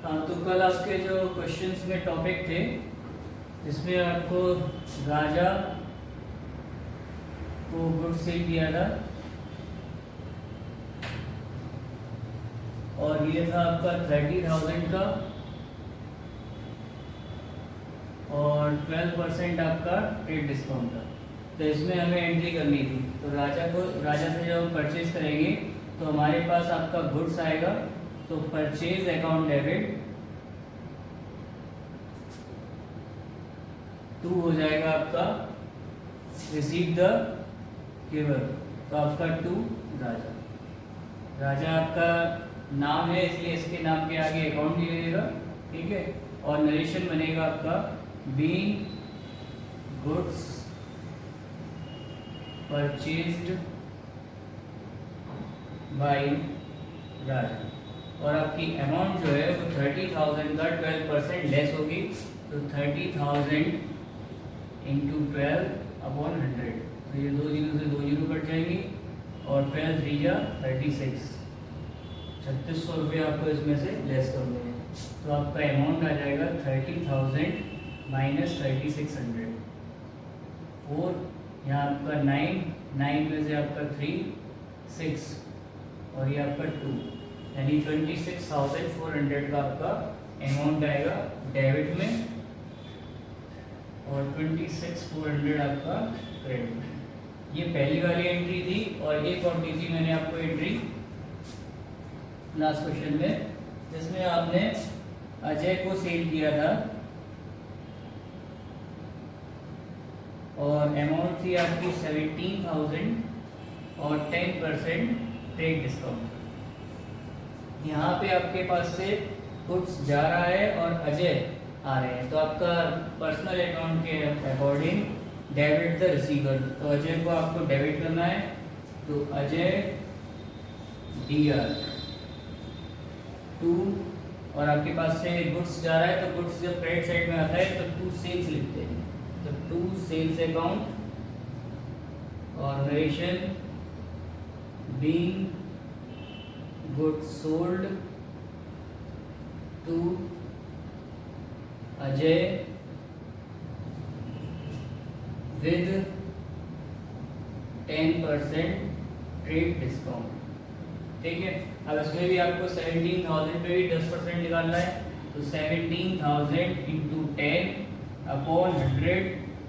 हाँ, तो कल आपके जो क्वेश्चंस में टॉपिक थे जिसमें आपको राजा को गुड सेल किया था और ये था आपका 30,000 का और 12% आपका ट्रेड डिस्काउंट था। तो इसमें हमें एंट्री करनी थी। तो राजा से जब हम परचेज करेंगे तो हमारे पास आपका गुड्स आएगा। तो परचेज अकाउंट डेबिट 2 हो जाएगा आपका रिसीव द गिवर। तो आपका 2 राजा। राजा आपका नाम है इसलिए इसके नाम के आगे अकाउंट ही लगेगा, ठीक है। और नरेशन बनेगा आपका बीइंग गुड्स परचेज्ड बाय राजा। और आपकी अमाउंट जो है वो 30,000 का 12% लेस होगी। तो 30,000 इंटू 12/100। तो ये 2 जीरो से 2 जीरो कट जाएंगी और 12 3 जा 36। 3600 रुपये आपको इसमें से लेस करने हैं। तो आपका अमाउंट आ जाएगा 30,000 माइनस 3600। 4 यहाँ आपका 9 में से आपका 3 6 और ये आपका 2 यानी 26,400 का आपका अमाउंट आएगा डेबिट में और 26,400 आपका क्रेडिट में। ये पहली वाली एंट्री थी और एक और दी थी मैंने आपको एंट्री लास्ट क्वेश्चन में जिसमें आपने अजय को सेल किया था और अमाउंट थी आपकी 17,000 और 10% ट्रेड डिस्काउंट। यहाँ पे आपके पास से गुड्स जा रहा है और अजय आ रहे हैं। तो आपका पर्सनल अकाउंट के अकॉर्डिंग डेबिट द रिसीवर। तो अजय को आपको डेबिट करना है। तो अजय DR 2 और आपके पास से गुड्स जा रहा है तो गुड्स जब क्रेडिट साइड में आता है तो 2 सेल्स लिखते हैं। तो 2 सेल्स अकाउंट और narration being goods sold to Ajay with 10% trade discount, ठीक है। अब इसमें भी आपको 17,000 पे भी 10% निकालना है। तो 17,000 इंटू 10/100।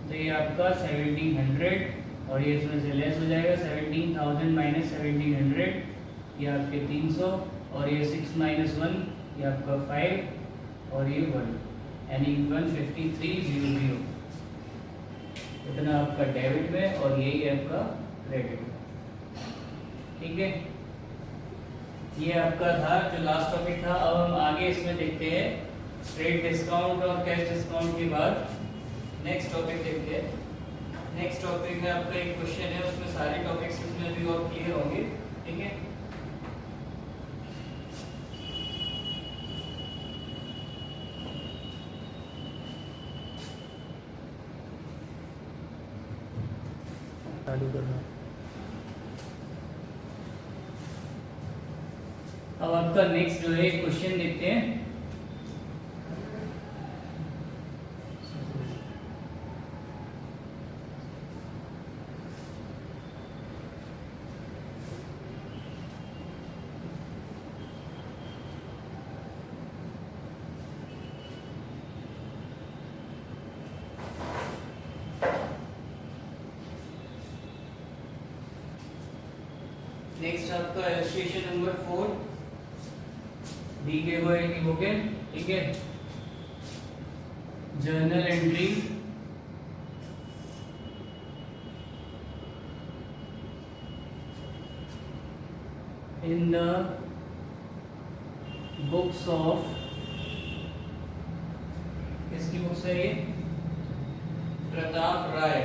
तो ये आपका 1700 और ये इसमें से लेस हो जाएगा 17,000 माइनस 1700 ये आपके 300 और ये 6 माइनस 1 ये आपका 5 और ये 1 यानी 153,000। इतना आपका डेबिट में और यही आपका क्रेडिट, ठीक है। ये आपका था जो लास्ट टॉपिक था। अब हम आगे इसमें देखते हैं ट्रेड डिस्काउंट और कैश डिस्काउंट के बाद नेक्स्ट टॉपिक देखते हैं। नेक्स्ट टॉपिक में आपका एक क्वेश्चन है, उसमें सारे टॉपिक्स इसमें भी और क्लियर होंगे, ठीक है। चालू करना। अब आपका नेक्स्ट जो है क्वेश्चन देखते हैं। नेक्स्ट आपका इलस्ट्रेशन नंबर 4 दी गई हुआ है कि बुक है, ठीक है। Journal entry in the books of, किसकी बुक्स है ये? प्रताप राय।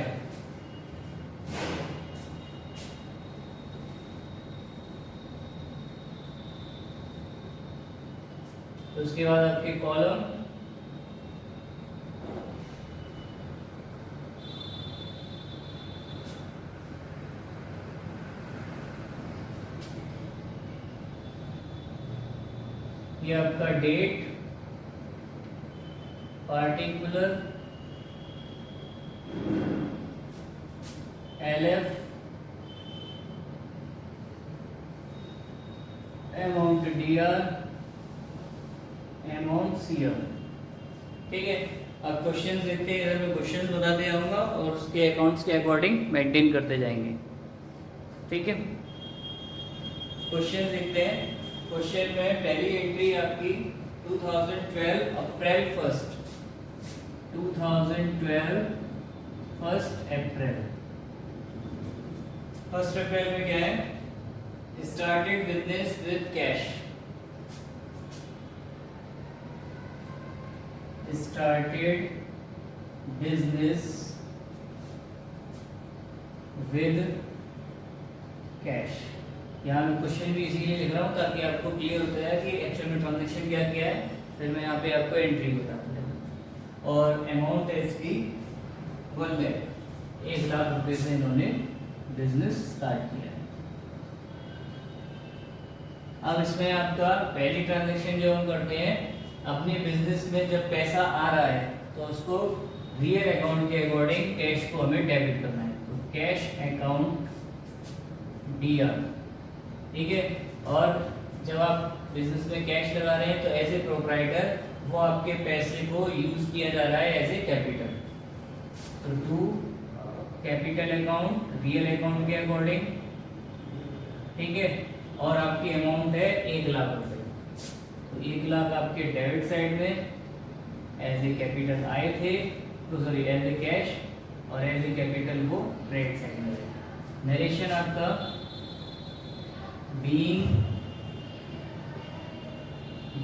तो उसके बाद आपके कॉलम ये आपका date particular LF amount DR amount CR। ठीक है, अब क्वेश्चन देखते हैं। इधर मैं क्वेश्चन बताते जाऊंगा और उसके अकाउंट्स के अकॉर्डिंग मेंटेन करते जाएंगे। ठीक है, क्वेश्चन देखते हैं। क्वेश्चन में पहली एंट्री आपकी 2012 अप्रैल 1 2012 1 अप्रैल। 1 अप्रैल में क्या है? Started business with cash. Started business with cash. यहाँ मैं क्वेश्चन भी इसीलिए लिख रहा हूँ ताकि आपको क्लियर होता है कि एक्चुअल में ट्रांजैक्शन क्या किया है। फिर मैं यहाँ पे आपको एंट्री बता दूँ। और अमाउंट है इसकी 1 लाख, 1 लाख रुपए से इन्होंने बिजनेस स्टार्ट किया है। अब इसमें आपका पहली ट्रांजैक्शन जो हम करते हैं, अपने बिजनेस में जब पैसा आ रहा है तो उसको रियल अकाउंट के अकॉर्डिंग कैश को हमें डेबिट करना है। तो कैश अकाउंट DR। ठीक है, और जब आप बिजनेस में कैश लगा रहे हैं तो एज ए प्रोप्राइटर वो आपके पैसे को यूज किया जा रहा है एज ए कैपिटल। तो to capital account real account के अकॉर्डिंग। ठीक है, और आपकी अमाउंट है 1 लाख रुपए। तो 1 लाख आपके डेबिट साइड में एज ए कैपिटल आए थे, तो सॉरी एज ए कैश, और एज ए कैपिटल वो क्रेडिट साइड में है। नरेशन आपका बीइंग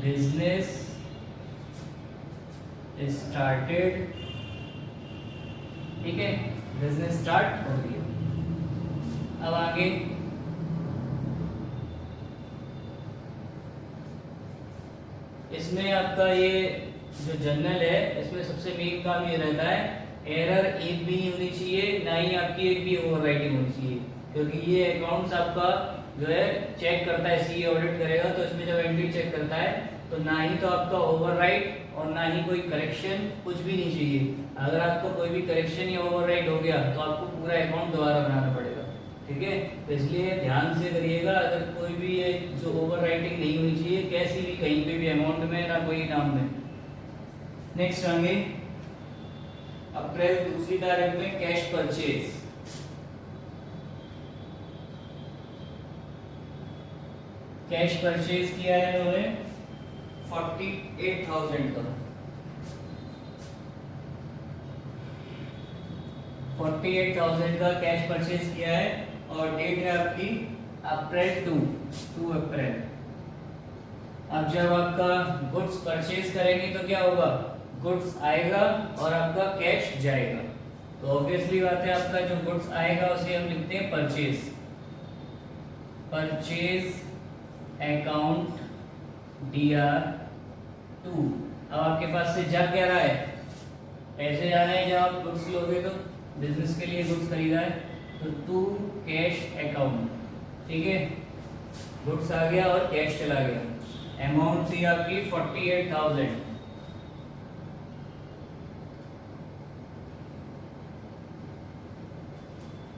बिजनेस स्टार्टेड। ठीक है, बिजनेस स्टार्ट हो गया। अब आगे इसमें आपका ये जो जर्नल है इसमें सबसे मेन काम ये रहता है, एरर एक भी नहीं होनी चाहिए, ना ही आपकी एक भी ओवरराइटिंग होनी चाहिए। क्योंकि ये अकाउंट्स आपका जो है चेक करता है, सीए ऑडिट करेगा, तो इसमें जब एंट्री चेक करता है तो ना ही तो आपका ओवरराइट और ना ही कोई करेक्शन, कुछ भी नहीं चाहिए। अगर आपको कोई भी करेक्शन या ओवरराइट हो गया तो आपको पूरा अकाउंट दोबारा बनाना पड़ेगा। ठीक है, तो इसलिए ध्यान से करिएगा। अगर कोई भी जो ओवरराइटिंग नहीं होनी चाहिए कैसी भी, कहीं पे भी अमाउंट में, ना कोई नाम में। नेक्स्ट आएंगे अप्रैल 2 तारीख में कैश परचेज। कैश परचेज किया है इन्होंने 48,000 का। 48,000 का कैश परचेज किया है और डेट है आपकी अप्रैल 2 अप्रैल। अब जब आपका गुड्स परचेज करेंगे तो क्या होगा? गुड्स आएगा और आपका कैश जाएगा। तो ऑब्वियसली बात है, आपका जो गुड्स आएगा उसे हम लिखते हैं परचेज। Purchase account DR2। अब आपके पास से जा क्या रहा है? पैसे जा रहे हैं। जब आप गुड्स लोगे तो बिजनेस के लिए गुड्स खरीदा है, तो टू कैश अकाउंट। ठीक है, गुड्स आ गया और कैश चला गया। अमाउंट थी आपकी 48,000।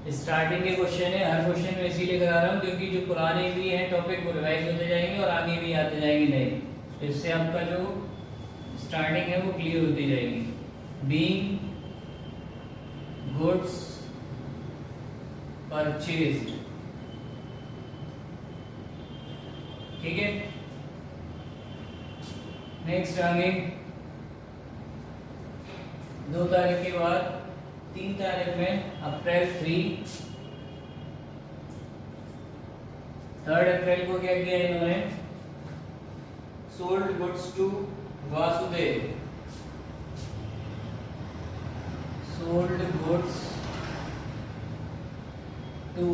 स्टार्टिंग के क्वेश्चन है, हर क्वेश्चन में इसीलिए करा रहा हूँ क्योंकि जो पुराने भी हैं टॉपिक वो रिवाइज होते जाएंगे और आगे भी आते जाएंगे नए। तो इससे आपका जो स्टार्टिंग है वो क्लियर होती जाएगी। Being goods purchased. ठीक है, नेक्स्ट आगे 2 तारीख के बाद 3 तारीख में अप्रैल 3 अप्रैल को क्या किया इन्होंने? Sold goods to Vasudev. Sold goods to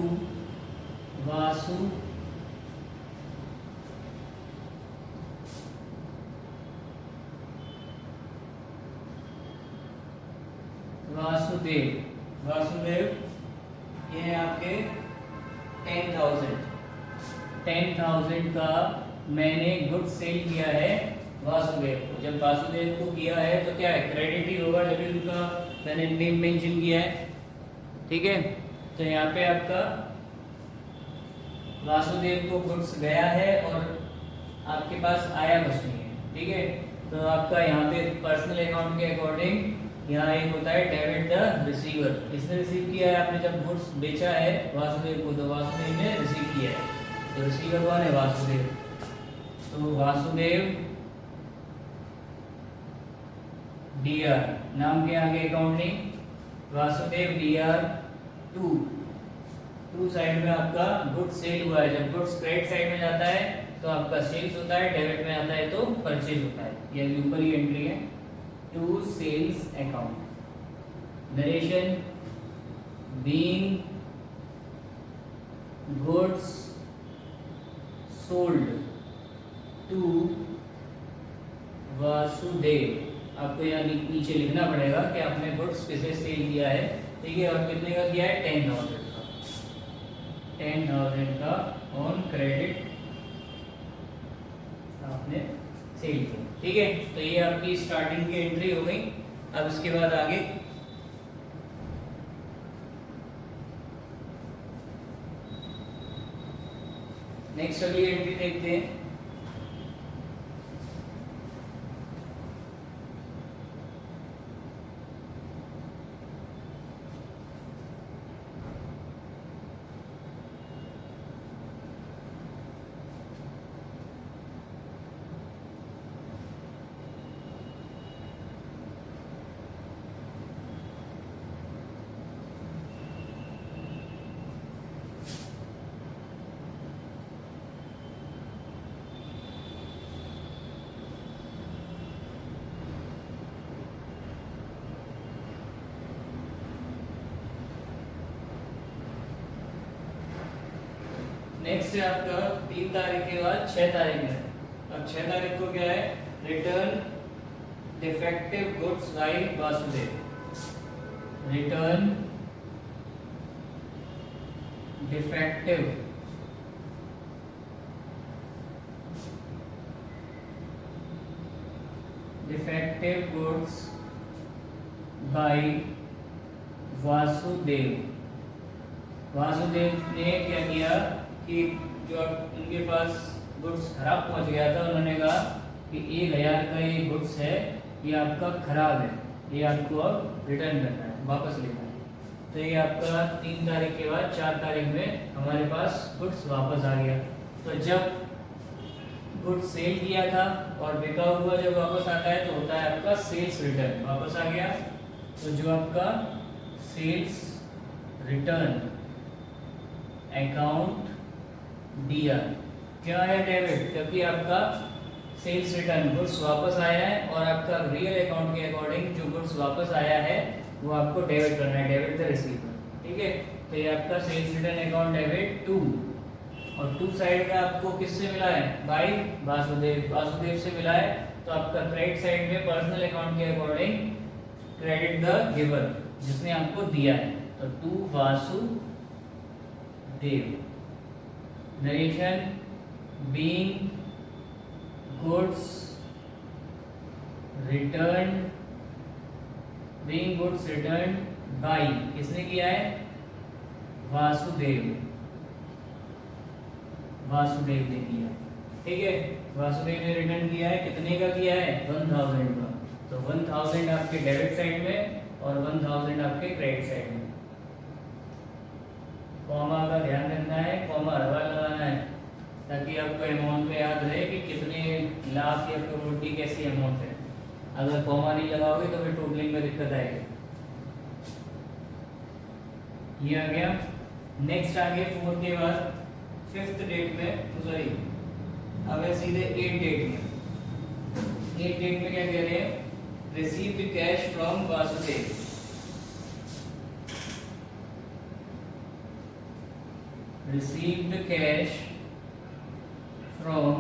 Vasudev ये है आपके 10,000 का मैंने गुड सेल किया है वासुदेव को। जब वासुदेव को किया है तो क्या है, क्रेडिट ही होगा, जब भी उनका मैंने नेम मेंशन किया है। ठीक है, तो यहाँ पे आपका वासुदेव को गुड्स गया है और आपके पास आया कुछ नहीं है। ठीक है, तो आपका यहाँ पे पर्सनल अकाउंट के अकॉर्डिंग यहाँ एक होता है डेबिट द रिसीवर। इसने रिसीव किया है, आपने जब गुड्स बेचा है वासुदेव को तो वासुदेव ने रिसीव किया है, तो रिसीवर कौन है, वासुदेव। तो वासुदेव डीआर, नाम के आगे अकाउंट नहीं, वासुदेव डीआर टू साइड में आपका गुड्स सेल हुआ है। जब गुड्स क्रेडिट साइड में जाता है तो आपका सेल्स होता है, डेबिट में आता है तो परचेज होता है। ये ऊपर ही एंट्री है, to sales account. Narration, being goods sold to Vasudev. आपको यहाँ नीचे लिखना पड़ेगा कि आपने गुड्स किसे सेल किया है। ठीक है, और कितने का किया है, 10,000 का, 10,000 का ऑन क्रेडिट आपने सेल किया। ठीक है, तो ये आपकी स्टार्टिंग की एंट्री हो गई। अब इसके बाद आगे नेक्स्ट अगली एंट्री देखते हैं। नेक्स्ट है आपका 3 तारीख के बाद 6 तारीख में। अब 6 तारीख को क्या है, return defective goods by Vasudev. Return defective goods by Vasudev. Vasudev ने क्या किया कि जो उनके पास गुड्स खराब पहुंच गया था, उन्होंने कहा कि 1,000 का ये गुड्स है, ये आपका खराब है, ये आपको अब रिटर्न करना है, वापस लेना है। तो ये आपका 3 तारीख के बाद 4 तारीख में हमारे पास गुड्स वापस आ गया। तो जब गुड्स सेल किया था और बिका हुआ जब वापस आता है तो होता है आपका सेल्स रिटर्न, वापस आ गया। तो जो आपका सेल्स रिटर्न अकाउंट दिया क्या है, डेबिट, क्योंकि आपका सेल्स रिटर्न गुड्स वापस आया है और आपका रियल अकाउंट के अकॉर्डिंग जो गुड्स वापस आया है वो आपको डेबिट करना है, डेबिट द रिसीवर। ठीक है, तो ये आपका सेल्स रिटर्न अकाउंट डेबिट 2, और 2 साइड में आपको किससे मिला है, बाय वासुदेव से मिला है। तो आपका क्रेडिट साइड में पर्सनल अकाउंट के अकॉर्डिंग क्रेडिट द गिवर, जिसने आपको दिया है, तो to Vasudev. Narration, being goods return by, किसने किया है, वासुदेव ने किया। ठीक है, वासुदेव ने रिटर्न किया है, कितने का किया है, 1,000 का। तो 1,000 आपके डेबिट साइड में और 1,000 आपके क्रेडिट साइड में। कॉमा का ध्यान रखना है, कॉमा हर बार लगाना है ताकि आपको अमाउंट में याद रहे कि कितने लाख या करोड़ की कैसी अमाउंट है। अगर कॉमा नहीं लगाओगे तो फिर टोटलिंग में दिक्कत आएगी। ये आ गया। नेक्स्ट आगे 4 के बाद 5th डेट में, सॉरी अब है सीधे 8 डेट में। 8 डेट में क्या कह रहे हैं, received cash from Vasudev. Received cash from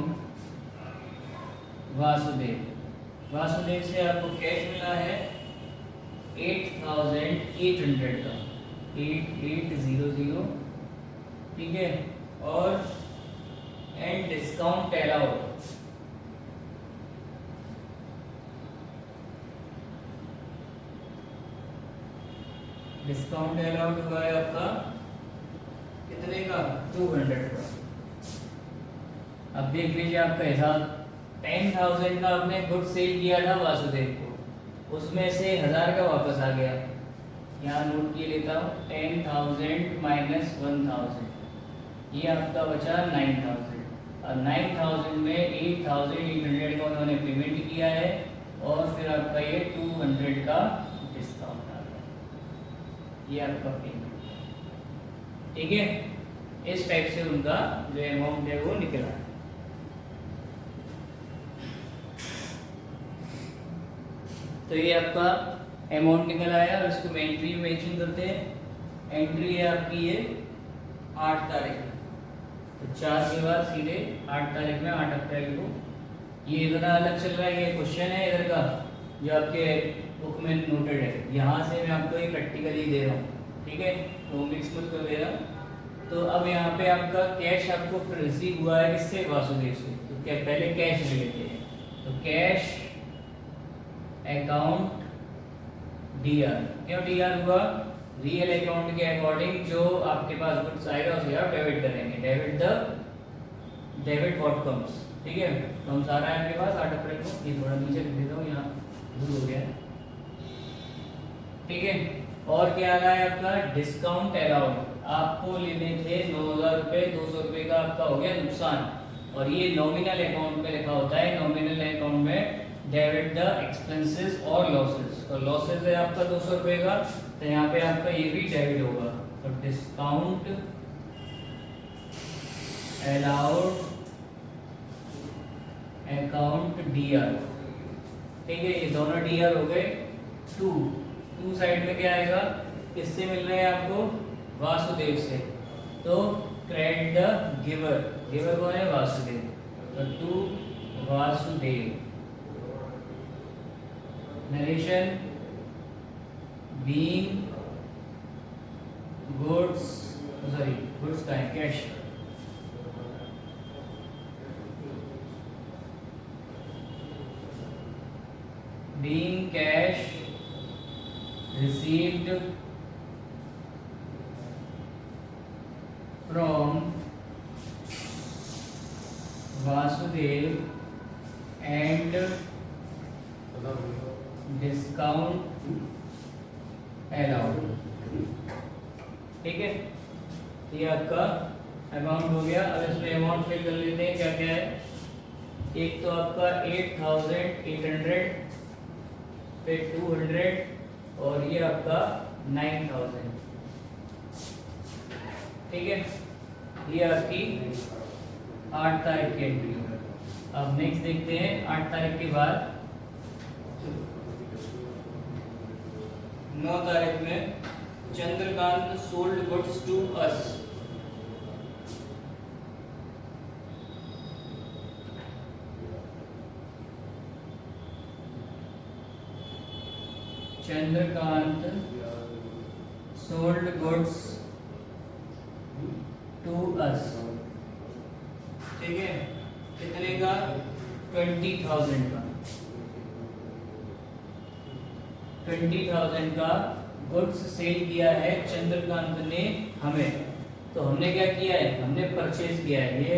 Vasudev से आपको कैश मिला है 8,800 का, 8800। ठीक है, और and discount allowed discount allowed हुआ है आपका कितने का, 200 का। अब देख लीजिए आपका हिसाब, 10,000 का आपने गुड सेल किया था वासुदेव को, उसमें से 1000 का वापस आ गया। यहाँ नोट किए लेता हूँ, 10,000 माइनस 1,000, ये आपका बचा 9,000। और 9,000 में 8,800 का उन्होंने पेमेंट किया है और फिर आपका ये 200 का डिस्काउंट आ गया, ये आपका पेमेंट। ठीक है, इस टाइप से उनका जो अमाउंट है वो निकला। तो ये आपका अमाउंट निकल आया और इसको मैं एंट्री में मेंशन करते हैं। एंट्री है आपकी ये 8 तारीख, तो 4 के बाद सीधे 8 तारीख में 8 अप्रैल को। ये इतना अलग चल रहा है, ये क्वेश्चन है इधर का जो आपके बुक में नोटेड है, यहाँ से मैं आपको ये प्रैक्टिकली दे रहा हूँ। ठीक है, तो मिक्स मत कर दे रहा। तो अब यहाँ पे आपका कैश आपको रिसीव हुआ है किससे, वासुदेव से। तो क्या पहले कैश ले लेते हैं, तो कैश अकाउंट डीआर। क्यों डीआर हुआ, रियल अकाउंट के अकॉर्डिंग जो आपके पास गुड्स आएगा उसे आप डेबिट करेंगे, डेबिट व्हाट कम्स। ठीक है, तो हम सारा है आपके पास 8 अप्रैल को, ये थोड़ा नीचे लिख देता हूँ, यहाँ दूर हो गया। ठीक है, और क्या आ रहा है आपका डिस्काउंट अलाउड, आपको लेने थे 9,000 रुपये, 200 रुपये का आपका हो गया नुकसान, और ये नॉमिनल अकाउंट में लिखा होता है। नॉमिनल अकाउंट में डेबिट द एक्सपेंसेस और लॉसेस, तो लॉसेस है आपका 200 रुपये का, तो यहाँ पे आपका ये भी डेबिट होगा। तो डिस्काउंट अलाउड अकाउंट डीआर। ठीक है, ये दोनों डीआर हो गए। टू साइड में क्या आएगा, किससे मिल रहे हैं आपको, वासुदेव से, तो क्रेडिट द गिवर, गिवर कौन है, वासुदेव, तो to Vasudev. Narration being goods का है cash, being cash received from Vasudev and discount allowed। ठीक है, ये आपका अमाउंट हो गया। अब इसमें अमाउंट फिल कर लेते हैं, क्या क्या है। एक तो आपका 8,800, फिर 200 और ये आपका 9,000। ठीक है, ये आपकी 8 तारीख की एंट्री। अब नेक्स्ट देखते हैं 8 तारीख के बाद 9 तारीख में Chandrakant sold goods to us. Chandrakant sold goods to us. ठीक है, कितने का, 20,000 का। 20,000 का गुड्स सेल किया है चंद्रकांत ने हमें। तो हमने क्या किया है, हमने परचेज किया है। ये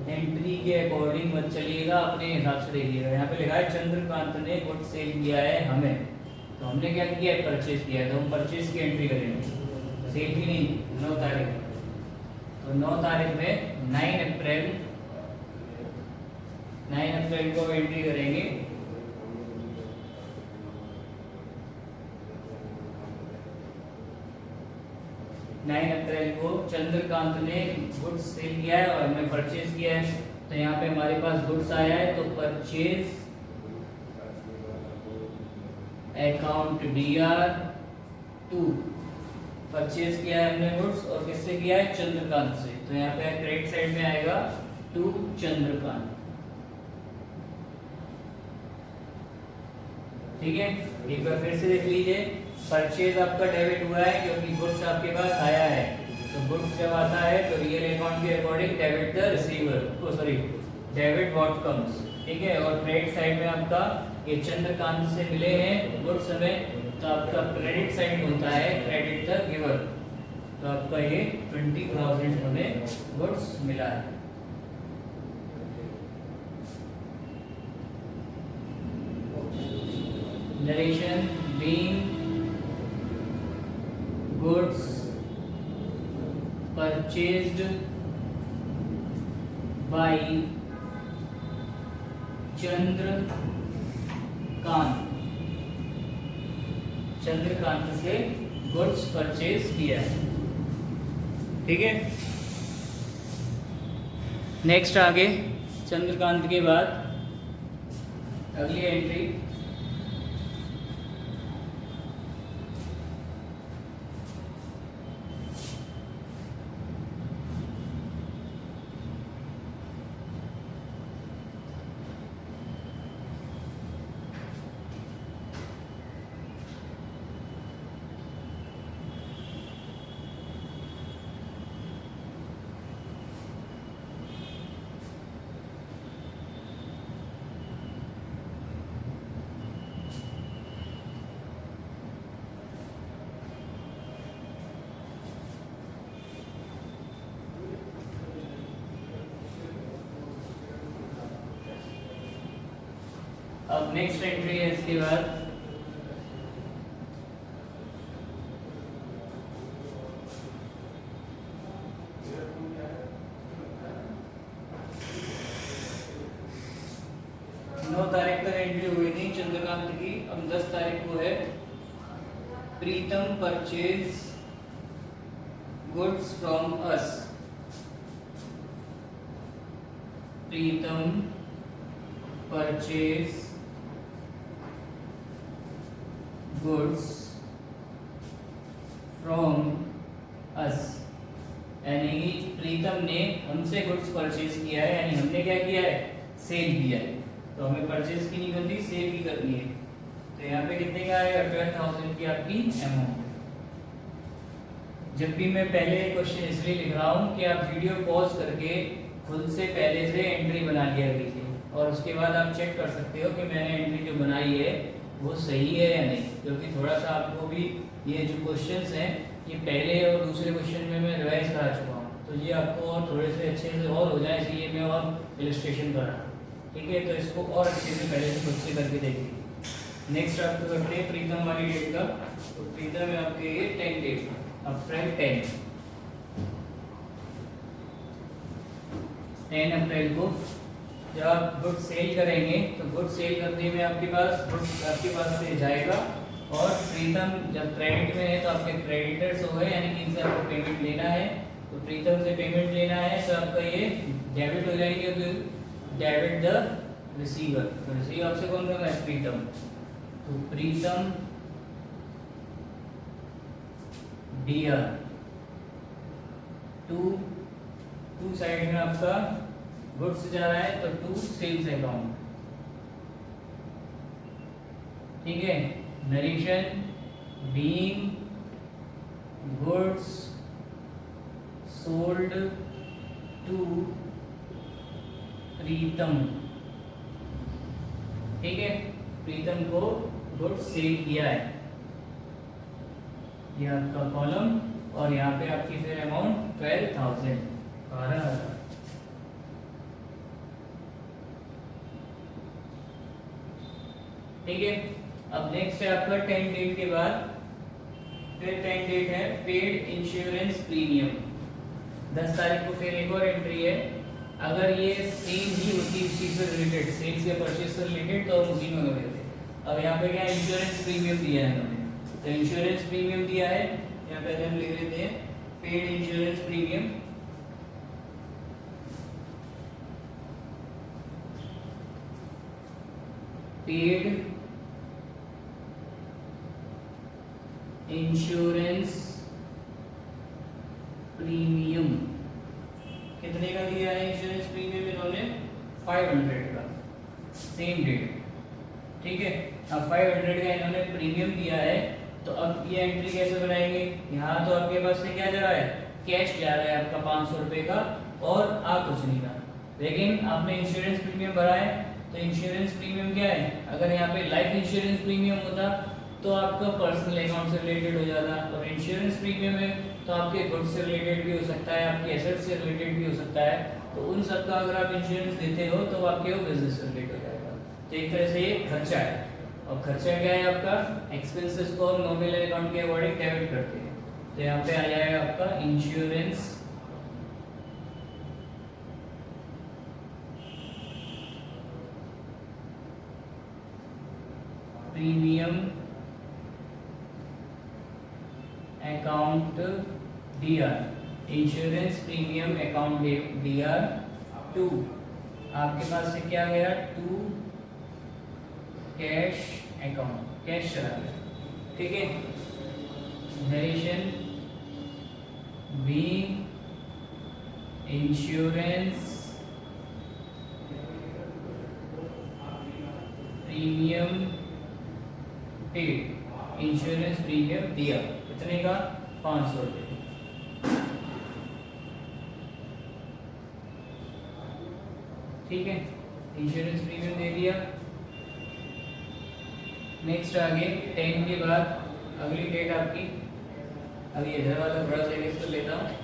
एंट्री के अकॉर्डिंग मत चलिएगा, अपने हिसाब से देखिएगा। यहाँ पे लिखा है चंद्रकांत ने गुड्स सेल किया है हमें, तो हमने क्या किया है, परचेज किया है, तो हम परचेज की एंट्री करेंगे, सेल की नहीं। 9 तारीख, तो 9 तारीख में 9 अप्रैल को एंट्री करेंगे। अप्रैल को चंद्रकांत ने गुड्स सेल किया है और हमने परचेज किया है, तो यहाँ पे हमारे पास गुड्स आया है, तो purchase account Dr to, purchase किया है हमने गुड्स और किससे किया है, चंद्रकांत से। तो यहाँ पे क्रेडिट साइड में आएगा टू चंद्रकांत। ठीक है, एक बार फिर से देख लीजिए। परचेज आपका डेबिट हुआ है क्योंकि गुड्स आपके पास आया है, तो गुड्स जब आता है तो रियल अकाउंट के according debit the receiver, debit what comes. ठीक है, और क्रेडिट साइड में आपका ये चंद्रकांत से मिले हैं गुड्स हमें, तो आपका क्रेडिट साइड होता है क्रेडिट द गिवर। तो आपका ये 20,000 हमें गुड्स मिला है। Narration being goods purchased bye Chandrakant से गुड्स परचेज किया है। ठीक है, नेक्स्ट आगे चंद्रकांत के बाद अगली एंट्री अब नेक्स्ट एंट्री है इसके बाद नौ तारीख तक एंट्री हुई थी चंद्रकांत की। अब 10 तारीख को है Pritam purchase goods from us. Pritam purchase goods from us, यानी प्रीतम ने हमसे गुड्स परचेज किया है, यानी हमने क्या किया है, सेल किया है। तो हमें परचेज की नहीं करनी, सेल की करनी है। तो यहाँ पे कितने का आएगा, 12,000 की आपकी अमाउंट। जब भी मैं पहले क्वेश्चन इसलिए लिख रहा हूँ कि आप वीडियो पॉज करके खुद से पहले से एंट्री बना लिया कीजिए, और उसके बाद आप चेक कर सकते हो कि मैंने एंट्री जो बनाई है वो सही है या नहीं। क्योंकि थोड़ा सा आपको भी ये जो क्वेश्चंस हैं ये पहले और दूसरे क्वेश्चन में मैं रिवाइज करा चुका हूँ, तो ये आपको और थोड़े से अच्छे से और हो जाए, इसलिए मैं और इलस्ट्रेशन कर रहा हूँ। ठीक है, तो इसको और अच्छे से पहले से खुद से करके देखिए। नेक्स्ट आपको करते हैं प्रीतम वाली डेट का। तो प्रीतम है आपके ये 10 डेट, अप्रैल 10 अप्रैल को जब आप गुड सेल करेंगे तो गुड सेल करने में आपके पास से जाएगा, और प्रीतम जब क्रेडिट में है तो आपके क्रेडिटर्स हो गए, यानी कि इनसे आपको पेमेंट लेना है। तो प्रीतम से पेमेंट लेना है तो आपका ये डेबिट हो जाएगी, तो डेबिट द रिसीवर। तो रिसीव आपसे कौन कर रहा है, प्रीतम। तो प्रीतम डियर टू साइड में आपका गुड्स जा रहा है तो टू सेल्स अकाउंट। ठीक है, narration being goods sold to Pritam. ठीक है, प्रीतम को गुड्स सेल किया है, ये आपका कॉलम, और यहाँ पे आपकी फिर अमाउंट 12,000, 12,000। ठीक है, अब नेक्स्ट है आपका 10 डेट के बाद फिर 10 डेट है पेड इंश्योरेंस प्रीमियम। 10 तारीख को फिर एक और एंट्री है। अगर ये सेम ही होती इस चीज से रिलेटेड, सेल्स या परचेज से रिलेटेड, तो हम उसी में कर देते। अब यहाँ पे क्या इंश्योरेंस प्रीमियम दिया है इन्होंने, तो इंश्योरेंस प्रीमियम दिया है, यहाँ पे हम लिख लेते हैं paid insurance premium. Paid insurance premium कितने का दिया है इंश्योरेंस प्रीमियम इन्होंने, 500 का, सेम डेट। ठीक है, अब 500 का इन्होंने प्रीमियम दिया है, तो अब ये एंट्री कैसे बनाएंगे। यहाँ तो आपके पास से क्या जा रहा है, कैश जा रहा है आपका 500 रुपये का, और आ कुछ नहीं रहा। लेकिन आपने इंश्योरेंस प्रीमियम भरा है, तो इंश्योरेंस प्रीमियम क्या है, अगर यहाँ पे लाइफ इंश्योरेंस प्रीमियम होता तो आपका पर्सनल अकाउंट से रिलेटेड हो जाता है। और इंश्योरेंस प्रीमियम है तो आपके गुड्स से रिलेटेड भी हो सकता है, आपके एसेट से रिलेटेड भी हो सकता है। तो उन सब का अगर आप इंश्योरेंस देते हो तो आपके वो बिजनेस से रिलेटेड हो जाएगा। तो एक तरह से ये खर्चा है। और खर्चा क्या है आपका, एक्सपेंसेस को नॉमिनल अकाउंट के अकॉर्डिंग डेबिट करते हैं। तो यहाँ पे आ जाएगा आपका insurance premium account DR, insurance premium account DR 2। आपके पास से क्या गया, 2 कैश अकाउंट, कैश चला गया, ठीक है। Narration be insurance premium paid, insurance premium दिया कितने का, 500 रुपये, ठीक है। इंश्योरेंस प्रीमियम दे दिया। नेक्स्ट आगे 10 के बाद अगली डेट आपकी, अभी इधर वाला थोड़ा सा erase कर लेता हूँ।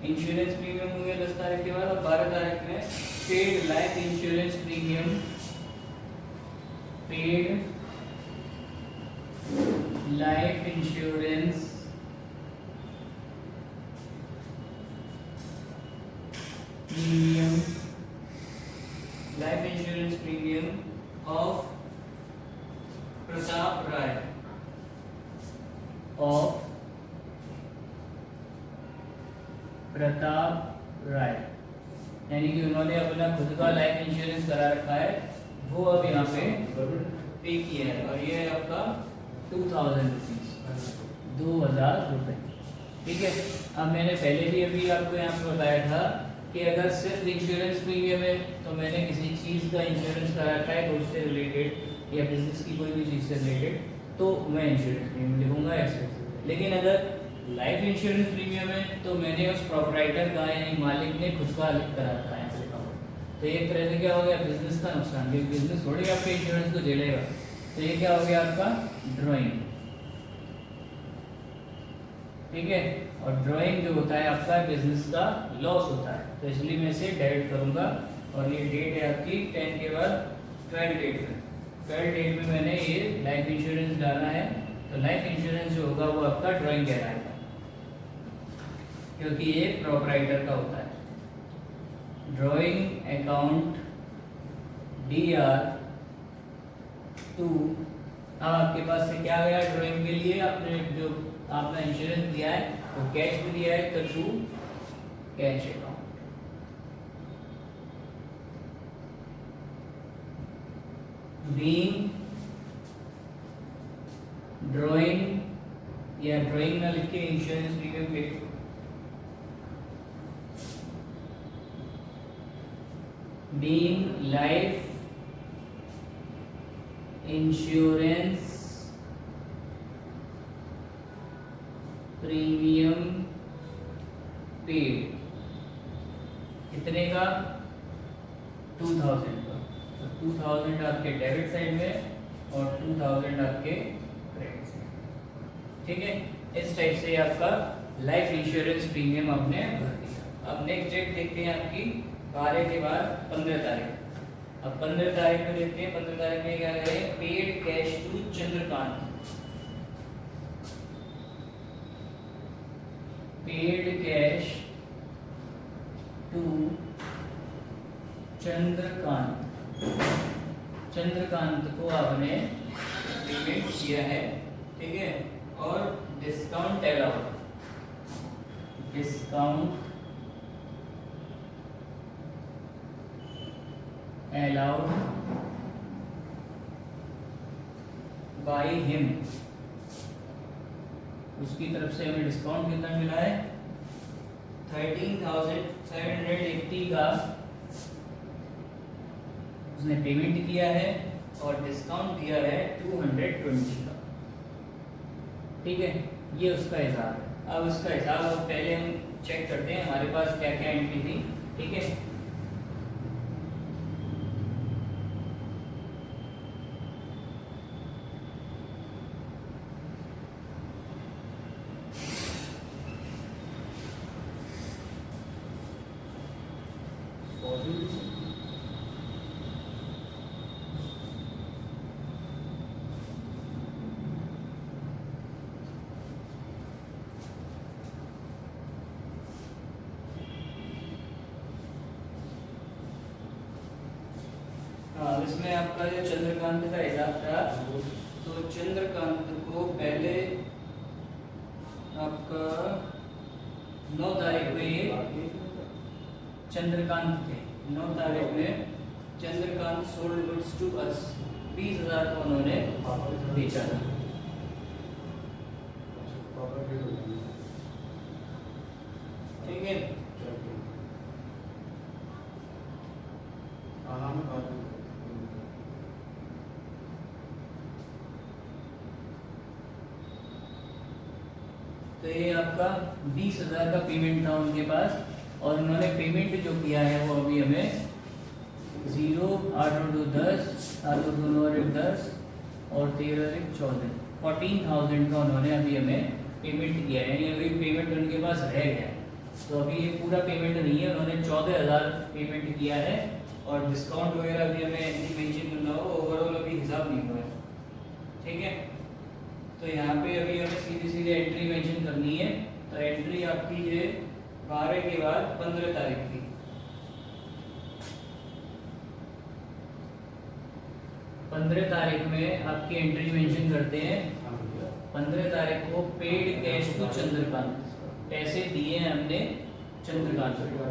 इंश्योरेंस प्रीमियम हो गया 10 तारीख के बाद। और 12 तारीख में paid life insurance premium, paid life insurance premium, life insurance premium of Pratap Rai, of Pratap Rai, यानी कि उन्होंने अपना खुद का लाइफ इंश्योरेंस करा रखा है, वो अब यहाँ पे पे किया है। और ये है आपका 2000 रुपीज, 2000 रुपये, ठीक है। अब मैंने पहले भी अभी आपको यहाँ पे बताया था कि अगर सिर्फ इंश्योरेंस प्रीमियम है तो मैंने किसी चीज़ का इंश्योरेंस करा रखा है, तो उससे रिलेटेड या बिजनेस की कोई भी चीज़ से रिलेटेड, तो मैं इंश्योरेंस प्रीमियम लिखूंगा ऐसे। लेकिन अगर लाइफ इंश्योरेंस प्रीमियम है तो मैंने उस प्रोपराइटर का यानी मालिक ने खुद का करा रखा है, तो एक तरह से क्या हो गया, बिजनेस का नुकसान, क्योंकि बिजनेस थोड़ी आपके इंश्योरेंस को झेलेगा। तो ये क्या हो गया आपका ड्राइंग, ठीक है। और ड्राइंग जो होता है आपका बिजनेस का लॉस होता है, तो इसलिए मैं इसे डेबिट करूंगा। और ये डेट है आपकी 10 के बाद 12 डेट में, 12 डेट में मैंने ये लाइफ इंश्योरेंस डाला है। तो लाइफ इंश्योरेंस जो होगा वो आपका ड्राइंग कहलाएगा, क्योंकि ये प्रोपराइटर का होता है। Drawing account DR 2। अब आपके पास से क्या गया ड्राइंग के लिए, आपने जो आपने इंश्योरेंस दिया है वो कैश भी दिया है, तो 2 कैश अकाउंट। बीइंग ड्राइंग या ड्राइंग ना लिख के insurance premium paid, being life insurance premium paid, कितने का, 2000 का। तो 2000 आपके डेबिट साइड में और 2000 आपके क्रेडिट साइड, ठीक है। इस टाइप से आपका लाइफ इंश्योरेंस प्रीमियम आपने भर दिया। अब नेक्स्ट डेट देखते हैं आपकी 12 के बाद 15 तारीख। अब 15 तारीख में देखते हैं, 15 तारीख में क्या करें, paid cash to Chandrakant, paid cash to Chandrakant, Chandrakant को आपने पेमेंट किया है, ठीक है। और discount allowed, discount allowed by him, उसकी तरफ से हमें डिस्काउंट कितना मिला है 13,780 का उसने पेमेंट किया है और डिस्काउंट दिया है 220 का। ठीक है, ये उसका हिसाब है। अब उसका हिसाब अब पहले हम चेक करते हैं हमारे पास क्या क्या एंट्री थी। ठीक है, इसमें आपका जो चंद्रकांत का हिसाब था, तो चंद्रकांत को पहले आपका 9 तारीख में ये चंद्रकांत थे, 9 तारीख में Chandrakant sold goods to us, 20,000 को उन्होंने बेचा था। ठीक है, तो ये आपका 20,000 का पेमेंट था उनके पास, और उन्होंने पेमेंट जो किया है वो अभी हमें 0, 8 और 2 10, 7 और 2 9 और 1 10 और 13 और 1 14, 14,000 का उन्होंने अभी हमें पेमेंट किया है, यानी अभी पेमेंट उनके पास रह गया है। तो अभी ये पूरा पेमेंट नहीं है, उन्होंने 14,000 पेमेंट किया है और डिस्काउंट वगैरह अभी हमें एंट्री मेंशन करना हो, ओवरऑल अभी हिसाब नहीं हुआ है। ठीक है, तो यहाँ पे अभी हमें सीधी सीधी एंट्री मेंशन करनी है। तो एंट्री आपकी ये 12 के बाद 15 तारीख की, 15 तारीख में आपकी एंट्री मेंशन करते हैं। 15 तारीख को पेड कैश टू चंद्रकांत, पैसे दिए हैं हमने चंद्रकांत को,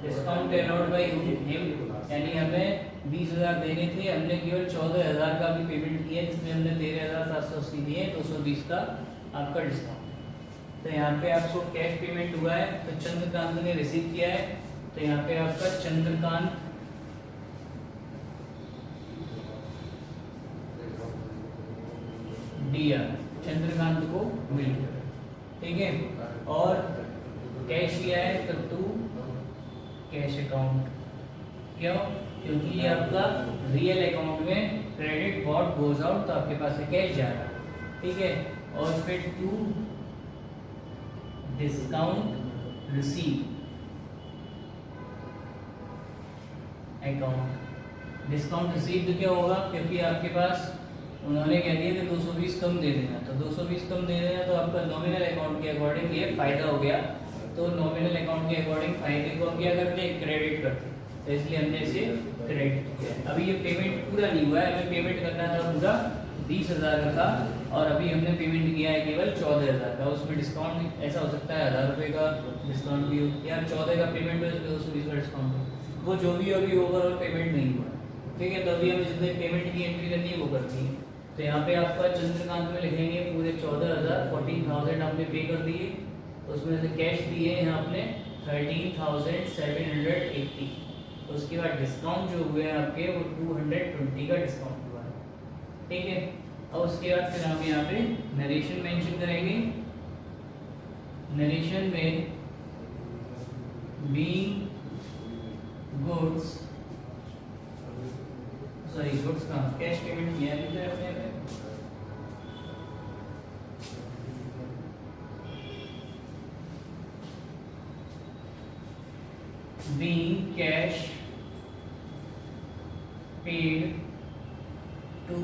डिस्काउंट अलाउड बाय हिम, यानी हमें 20,000 देने थे, हमने केवल 14,000 का भी पेमेंट किया, जिसमें हमने 13,780 दिए, 220 का आपका डिस्काउंट। तो यहाँ पे आपको कैश पेमेंट हुआ है, तो चंद्रकांत ने रिसीव किया है, तो यहाँ पे आपका चंद्रकांत दिया, चंद्रकांत को मिल गया। ठीक है, और कैश लिया है तो टू कैश अकाउंट, क्यों? क्योंकि ये आपका रियल अकाउंट में क्रेडिट व्हाट गोज आउट, तो आपके पास से कैश जा रहा है। ठीक है, और फिर to discount receive account. Discount received क्या होगा, क्योंकि आपके पास उन्होंने कह दिया कि 220 कम दे देना, तो 220 कम दे देना, तो आपका नॉमिनल अकाउंट के अकॉर्डिंग ये फायदा हो गया। तो नॉमिनल अकाउंट के अकॉर्डिंग फायदे को हम क्या करते हैं, क्रेडिट करते हैं, तो इसलिए हमने इसे क्रेडिट किया। अभी ये पेमेंट पूरा नहीं हुआ है, हमें पेमेंट करना था पूरा 20,000 का, और अभी हमने पेमेंट किया है केवल 14,000 का। उसमें डिस्काउंट ऐसा हो सकता है 1,000 रुपये का डिस्काउंट भी हो, या 14 का पेमेंट हो, 220 का डिस्काउंट हो, वो जो भी अभी ओवरऑल पेमेंट नहीं हुआ। ठीक है, तो अभी हमें जितने पेमेंट की एंट्री करनी है वो करती है। तो यहाँ पे आपका चंद्रकांत में लिखेंगे पूरे 14,000, 14,000 आपने पे कर दिए, उसमें से कैश दिए हैं आपने 13,780, उसके बाद डिस्काउंट जो हुए हैं आपके वो 220 का डिस्काउंट हुआ है। ठीक है, और उसके बाद फिर हम यहाँ पे नरेशन मेंशन करेंगे। नरेशन में बीइंग गुड्स, सॉरी गुड्स का कैश पेमेंट किया है आपने यहाँ पे, being cash paid to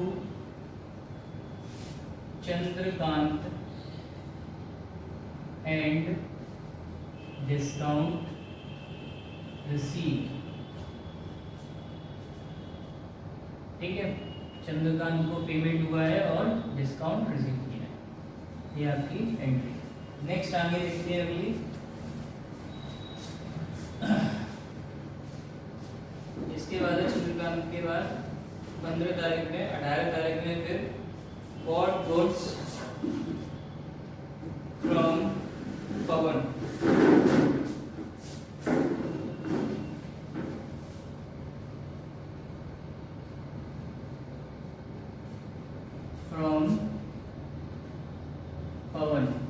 Chandrakant and discount received। ठीक है, चंद्रकांत को पेमेंट हुआ है और डिस्काउंट रिसीव किया है, ये आपकी एंट्री। नेक्स्ट आगे देखते हैं अगली। इसके बाद काम के बाद 15 तारीख में 18 तारीख में फिर बॉट गुड्स फ्रॉम पवन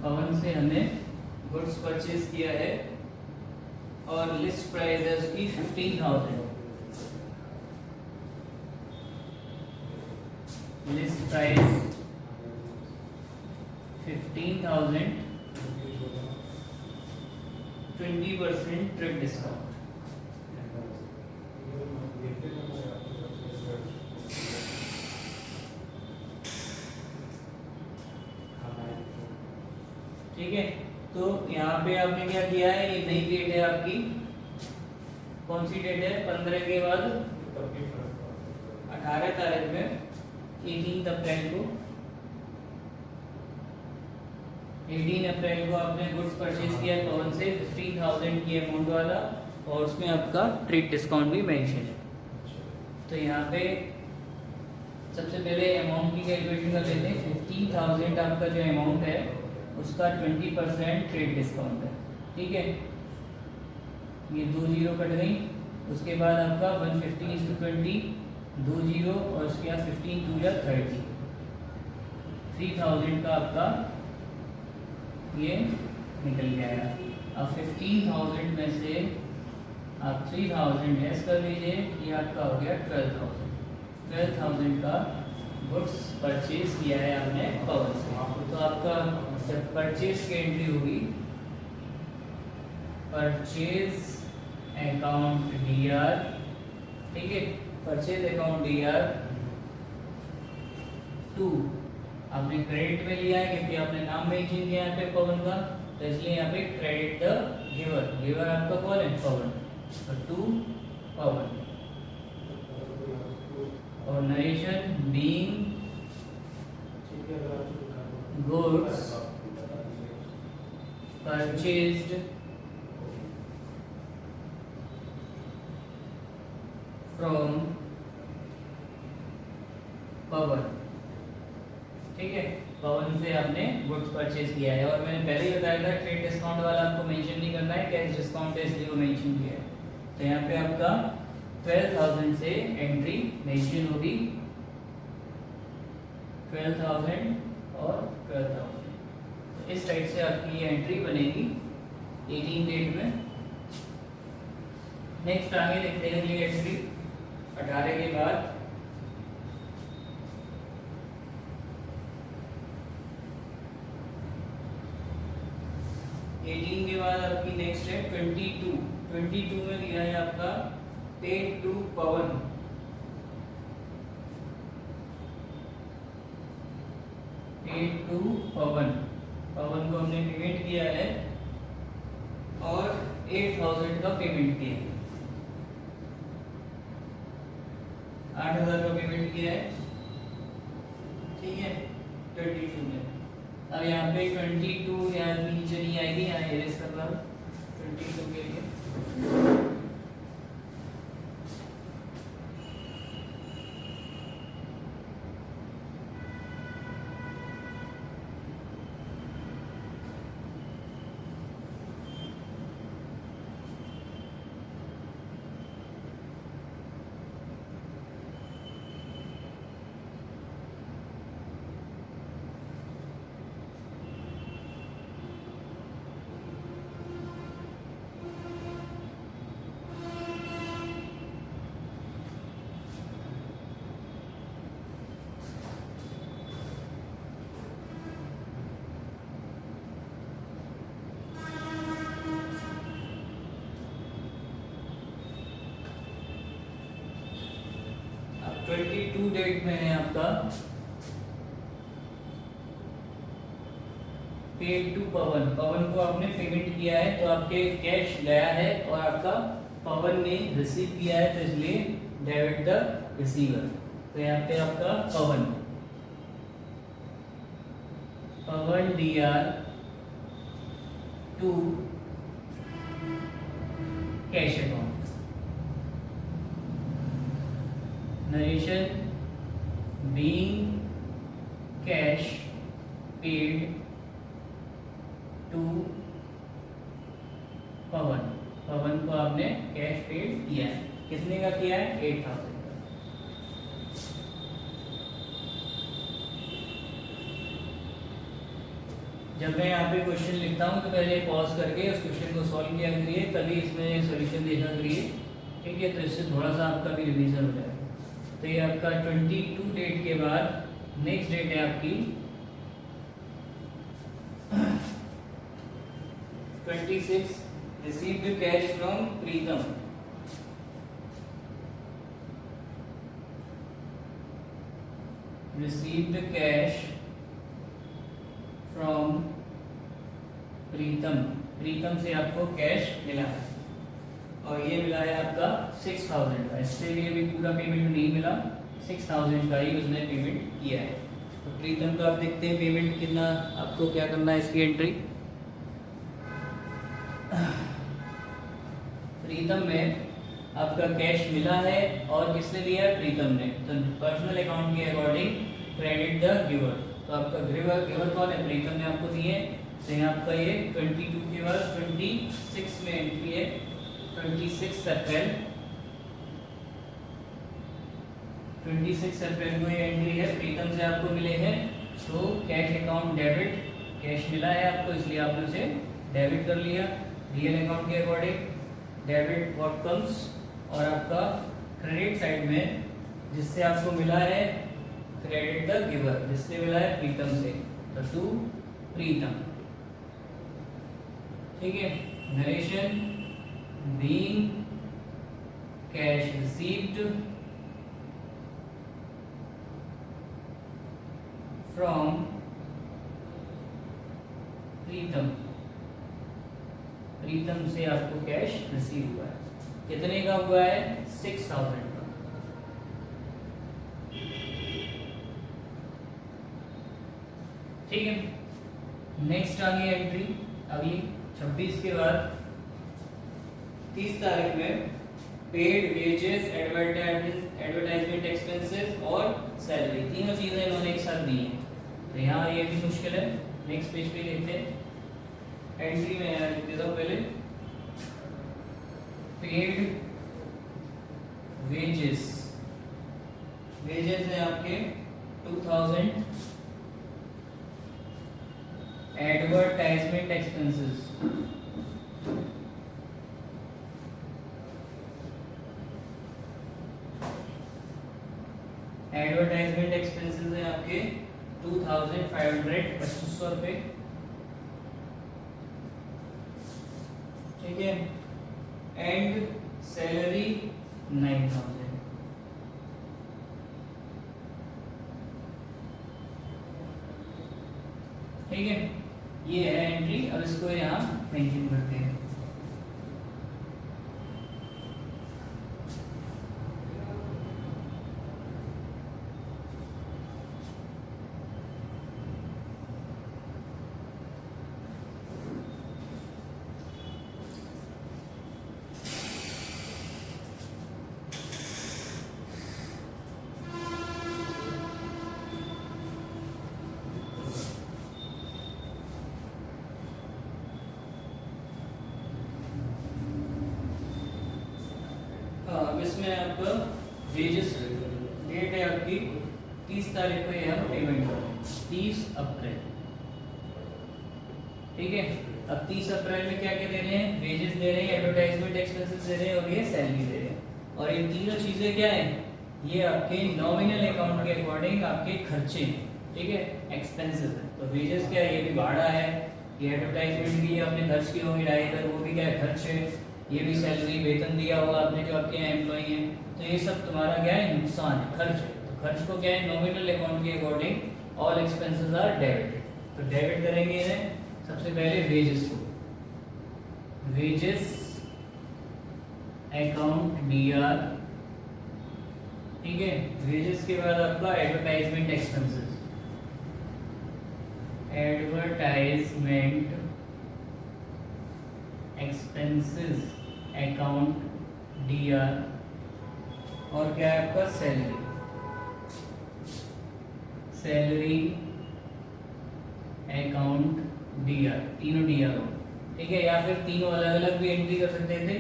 पवन से हमने गुड्स परचेज किया है और लिस्ट प्राइस है उसकी 15,000। List price 15,000, 20% trip discount. ठीक है, तो यहाँ पे आपने क्या किया है, ये नई डेट है आपकी, कौन सी डेट है, 15 के बाद 18 तारीख में 18 अप्रैल को आपने गुड्स परचेज किया पवन से 15,000 की अमाउंट वाला, और उसमें आपका ट्रेड डिस्काउंट भी मेंशन है। तो यहाँ पे सबसे पहले अमाउंट की कैलकुलेशन कर लेते हैं। 15,000 आपका जो अमाउंट है उसका 20% ट्रेड डिस्काउंट है। ठीक है, ये 2 जीरो कट गई, उसके बाद आपका 150/20 2 जीरो, और उसके बाद 15 2 या 30, 3,000 का आपका ये निकल गया है। अब 15,000 में से आप 3,000 लेस कर लीजिए, ये आपका हो गया 12,000 का गुड्स परचेज किया है आपने पवन से। तो आपका जब परचेज की एंट्री होगी, परचेज अकाउंट DR, ठीक है, परचेज अकाउंट DR 2 आपने क्रेडिट में लिया है क्योंकि आपने नाम मेंशन किया है यहाँ पे पवन का, तो इसलिए यहाँ पे क्रेडिट द गिवर, गिवर आपका कौन है, पवन, तो 2 पवन, और narration being goods purchased from पवन। ठीक है, पवन से आपने गुड्स परचेज किया है, और मैंने पहले ही बताया था ट्रेड डिस्काउंट वाला आपको मेंशन नहीं करना है, कैश डिस्काउंट है इसलिए वो मेंशन किया है। तो यहाँ पे आपका 12,000 से एंट्री मेंशन होगी, 12,000 और 12,000, इस साइड से आपकी ये एंट्री बनेगी 18 डेट में। नेक्स्ट आगे देखते हैं अगली एंट्री 18 के बाद। 18 के बाद आपकी नेक्स्ट है 22 में दिया है आपका paid to Pawan, paid to Pawan, Pawan को हमने पेमेंट किया है और 8,000 का पेमेंट किया है, 8,000 का पेमेंट किया है। ठीक है, 22 में। अब यहाँ पे 22 यहाँ नीचे नहीं आएगी, यहाँ एरेस कर रहा हूँ 22 के लिए। अब 22 डेट में है आपका पेड टू पवन, पवन को आपने पेमेंट किया है तो आपके कैश गया है और आपका पवन ने रिसीव किया है, तो इसलिए डेबिट द रिसीवर। तो यहाँ पे आपका Pawan DR to cash account, narration being cash paid to Pawan, Pawan को आपने कैश पेड किया है, कितने का किया है? 8000 का। जब मैं यहाँ पे क्वेश्चन लिखता हूँ तो पहले पॉज करके उस क्वेश्चन को सॉल्व किया करिए, तभी इसमें सॉल्यूशन देखा करिए, ठीक है? तो इससे थोड़ा सा आपका भी रिवीजन हो जाएगा। तो ये आपका 22 डेट के बाद नेक्स्ट डेट है आपकी 26, received cash from Preetham. Received cash from प्रीतम, प्रीतम से आपको कैश मिला है और ये मिला है आपका 6000 का। इससे भी अभी पूरा पेमेंट नहीं मिला, 6000 का ही उसने पेमेंट किया है। तो प्रीतम का आप देखते हैं पेमेंट कितना, आपको क्या करना है इसकी एंट्री। प्रीतम में आपका कैश मिला है और किसने दिया है? प्रीतम ने। तो पर्सनल अकाउंट के अकॉर्डिंग क्रेडिट द गिवर, तो आपका गिवर कौन है? प्रीतम ने आपको दिए। तो यहाँ आपका ये 22 के बाद 26 में एंट्री है, 26 अप्रैल, 26 अप्रैल को ये एंट्री है। प्रीतम से आपको मिले हैं तो कैश अकाउंट डेबिट, कैश मिला है आपको इसलिए आपने उसे डेबिट कर लिया रियल अकाउंट के अकॉर्डिंग। डेबिट व्हाट कम्स, और आपका क्रेडिट साइड में जिससे आपको मिला है क्रेडिट द गिवर, जिससे मिला है प्रीतम से, तो टू प्रीतम, ठीक है। Narration being cash received from Pritam, Pritam से आपको कैश रिसीव हुआ है, कितने का हुआ है? 6000 का। ठीक है, नेक्स्ट आ गई एंट्री अगली 26 के बाद 30 तारीख में पेड वेजेस, एडवर्टाइजमेंट एक्सपेंसेस और सैलरी, तीनों चीजें इन्होंने एक साथ दी हैं। तो यहाँ ये भी मुश्किल है, नेक्स्ट पेज पे देखते हैं। एंट्री में यहाँ लिख देता हूँ पहले, पेड वेजेस, वेजेस है आपके 2000, एडवर्टाइजमेंट एक्सपेंसेस एडवर्टाइजमेंट एक्सपेंसेस है आपके 2500, 2500 रुपए, ठीक है। एंड सैलरी 9000, ठीक है। ये है एंट्री, अब इसको यहाँ मेंशन करते हैं। इसमें आपका वेजेस डेट है आपकी 30 तारीख को यह पेमेंट करें, 30 अप्रैल, ठीक है। अब 30 अप्रैल में क्या क्या दे रहे हैं? वेजेस दे रहे हैं, एडवर्टाइजमेंट एक्सपेंसेस दे रहे हैं और ये सैलरी दे रहे हैं। और ये तीनों चीजें क्या है? ये आपके नॉमिनल अकाउंट के अकॉर्डिंग आपके खर्चे, ठीक है, एक्सपेंसेस है। तो वेजेस क्या है? ये भी भाड़ा है, ये एडवर्टाइजमेंट भी आपने खर्च की होगी 2500, वो भी क्या है? खर्च है। ये भी सैलरी, वेतन दिया होगा आपने जो आपके यहाँ एम्प्लॉई हैं, तो ये सब तुम्हारा क्या है? नुकसान है, खर्च है। तो खर्च को क्या है? नॉमिनल अकाउंट के according all expenses are debited, तो डेबिट करेंगे इन्हें। सबसे पहले वेजेस को, वेजेस अकाउंट डीआर, ठीक है। वेजेस के बाद आपका advertisement expenses, advertisement expenses account DR, और क्या है आपका? सैलरी। सैलरी अकाउंट डीआर, तीनों डीआर हो, ठीक है। या फिर तीनों अलग अलग भी एंट्री कर सकते थे,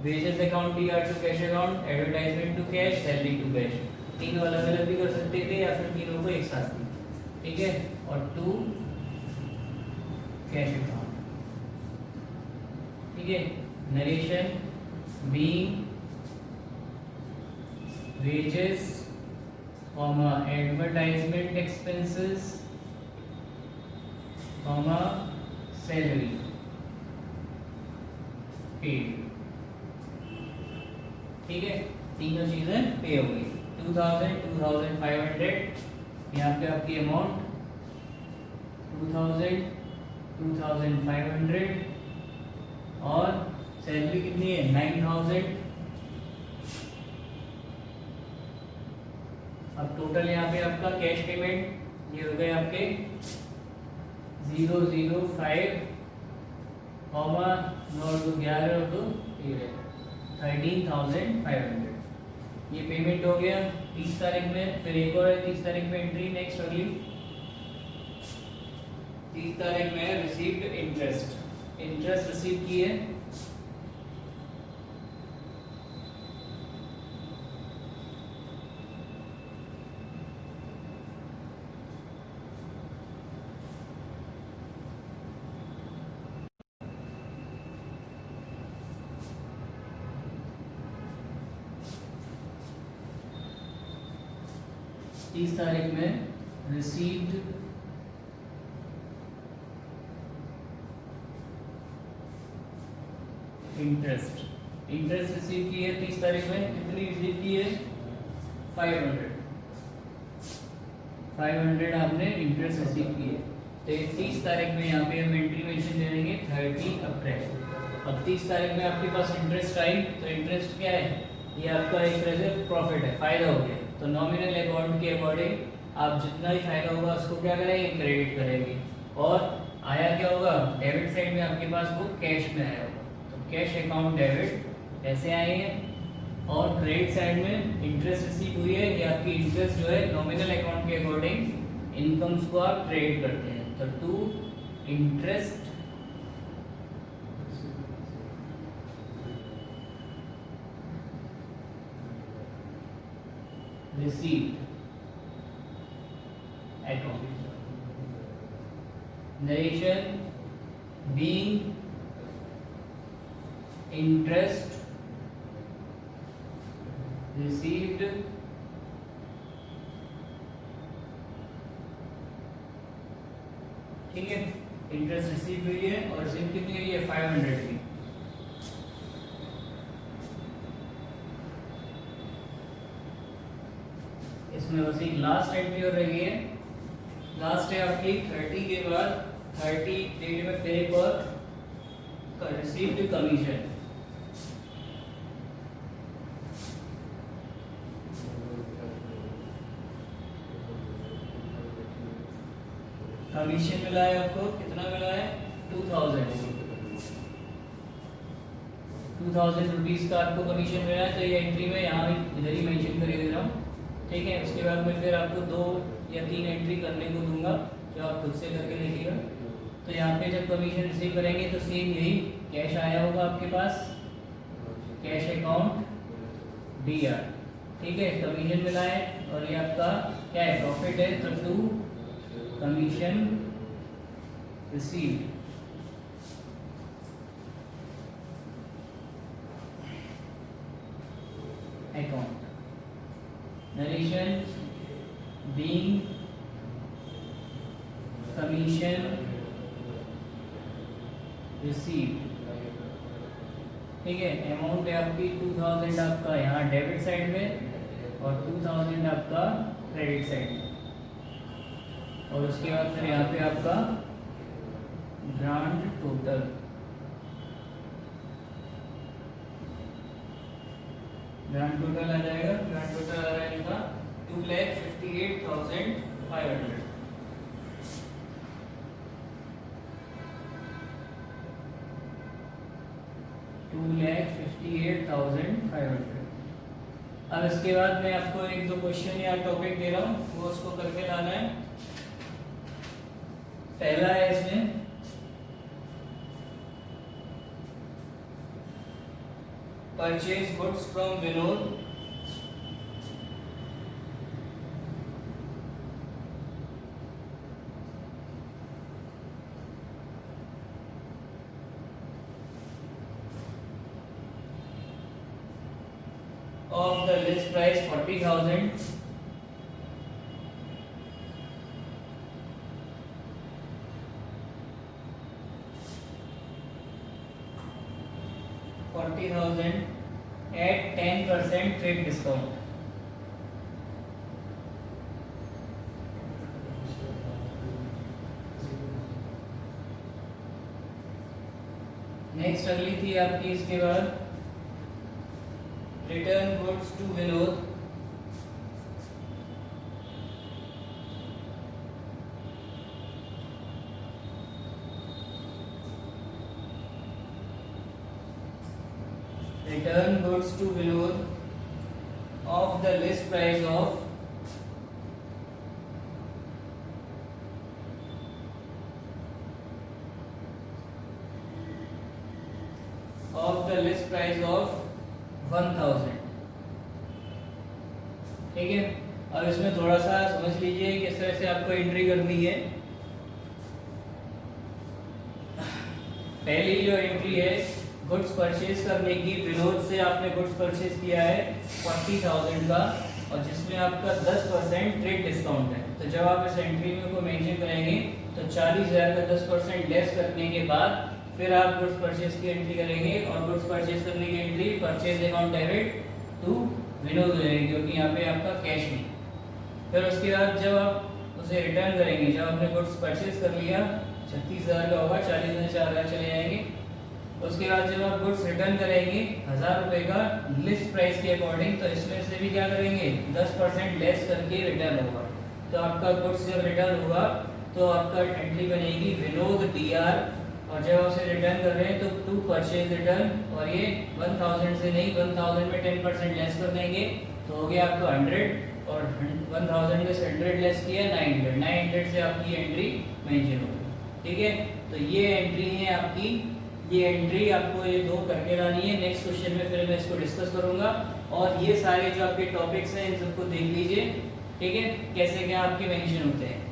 wages account Dr to cash account, advertisement to cash, salary to cash, तीनों अलग अलग भी कर सकते थे या फिर तीनों को एक साथ भी, ठीक है। और टू कैश अकाउंट, ठीक है। Narration being wages, comma advertisement expenses, comma salary paid, ठीक है। तीनों चीजें पे हो गई। 2000, 2500 यहाँ पे आपकी अमाउंट 2000, 2500 और सैलरी कितनी है 9000। अब टोटल यहाँ पे आपका कैश पेमेंट ये हो गए आपके 005 कॉमा 9 2 11 और 2 13,500 ये पेमेंट हो गया 30 तारीख में। फिर एक और है 30 तारीख में एंट्री, नेक्स्ट अगली 30 तारीख में रिसीव्ड इंटरेस्ट, इंटरेस्ट रिसीव की है 30 तारीख में रिसीव्ड इंटरेस्ट, इंटरेस्ट रिसीव की है 30 तारीख में, कितनी रिसीव की है 500 आपने इंटरेस्ट रिसीव की है। तो ये 30 तारीख में यहाँ पे हम एंट्री मेंशन दे देंगे 30 अप्रैल। अब 30 तारीख में आपके पास इंटरेस्ट आई, तो इंटरेस्ट क्या है, ये आपका एक तरह से प्रॉफिट है, फायदा हो गया। तो नॉमिनल अकाउंट के अकॉर्डिंग आप जितना ही फायदा होगा उसको क्या करेंगे, क्रेडिट करेंगे। और आया क्या होगा, डेबिट साइड में आपके पास वो कैश में आया होगा, तो कैश अकाउंट डेबिट ऐसे आएंगे। और क्रेडिट साइड में इंटरेस्ट रिसीव हुई है, ये आपकी इंटरेस्ट जो है नॉमिनल अकाउंट के अकॉर्डिंग इनकम्स को आप क्रेडिट करते हैं। तो to interest received account, narration being interest received ठीक है, इंटरेस्ट रिसीव हुई है और रिसीव कितनी हुई है 500 की। इसमें बस एक लास्ट एंट्री और रही है, लास्ट है आपकी 30 के बाद 30 डेट में फिर एक और रिसीव्ड कमीशन, कमीशन मिला है आपको, कितना मिला है 2000 रुपीज का आपको कमीशन मिला है। तो ये एंट्री में यहाँ इधर ही मेंशन कर दे रहा हूँ, ठीक है। उसके बाद मैं फिर आपको 2 या 3 एंट्री करने को दूंगा जो आप खुद से करके देखिएगा। तो यहाँ पे जब कमीशन रिसीव करेंगे तो सेम यही कैश आया होगा आपके पास, कैश अकाउंट डीआर, ठीक है। कमीशन मिला है और ये आपका क्या है, प्रॉफिट है। तो to commission received account, narration being commission received, ठीक है। अमाउंट है आपकी 2000 आपका यहाँ डेबिट साइड में और 2000 आपका क्रेडिट साइड में। और उसके बाद फिर यहाँ पे आपका ग्रांड टोटल, ग्रांड टोटल आ जाएगा, ग्रांड टोटल आ जाएगा 2,58,500, $2,58,500। अब इसके बाद मैं आपको एक दो क्वेश्चन या टॉपिक दे रहा हूँ, वो उसको करके लाना है। पहला है इसमें purchase goods from Vinod of the list price 40,000 at 10% trade discount. Next अगली थी आपकी इसके बाद return goods to Vinod of the list price of of 1000। ठीक है, अब इसमें थोड़ा सा समझ लीजिए किस तरह से आपको एंट्री करनी है। पहली जो एंट्री है गुड्स परचेज करने की, विनोद से आपने गुड्स परचेज किया है 40,000 का, और जिसमें आपका 10% ट्रेड डिस्काउंट है। तो जब आप इस एंट्री में को मेंशन करेंगे तो 40,000 का 10% लेस करने के बाद फिर आप गुड्स परचेज की एंट्री करेंगे, और गुड्स परचेज करने की entry purchase account debit to Vinod हो जाएगी, क्योंकि यहाँ पे आपका कैश नहीं। फिर उसके बाद जब आप उसे रिटर्न करेंगे, जब आपने गुड्स परचेज कर लिया 36,000 का होगा, 40 में 4,000 चले जाएंगे। उसके बाद जब आप गुड्स रिटर्न करेंगे 1,000 रुपए का लिस्ट प्राइस के अकॉर्डिंग, तो इसमें से भी क्या करेंगे 10% लेस करके रिटर्न होगा। तो आपका गुड्स जब रिटर्न होगा तो आपका एंट्री बनेगी विनोद DR, और जब आप उसे रिटर्न कर रहे हैं तो टू परचेज रिटर्न, और ये 1000 से नहीं 1000 में 10% लेस कर देंगे, तो हो गया आपका 100, और 1000 में से 100 लेस किया 900 से आपकी एंट्री मेंशन होगी। ठीक है, तो ये एंट्री है आपकी, ये एंट्री आपको ये दो करके लानी है। नेक्स्ट क्वेश्चन में फिर मैं इसको डिस्कस करूंगा, और ये सारे जो आपके टॉपिक्स हैं इन सबको देख लीजिए। ठीक है, कैसे क्या आपके मेंशन होते हैं।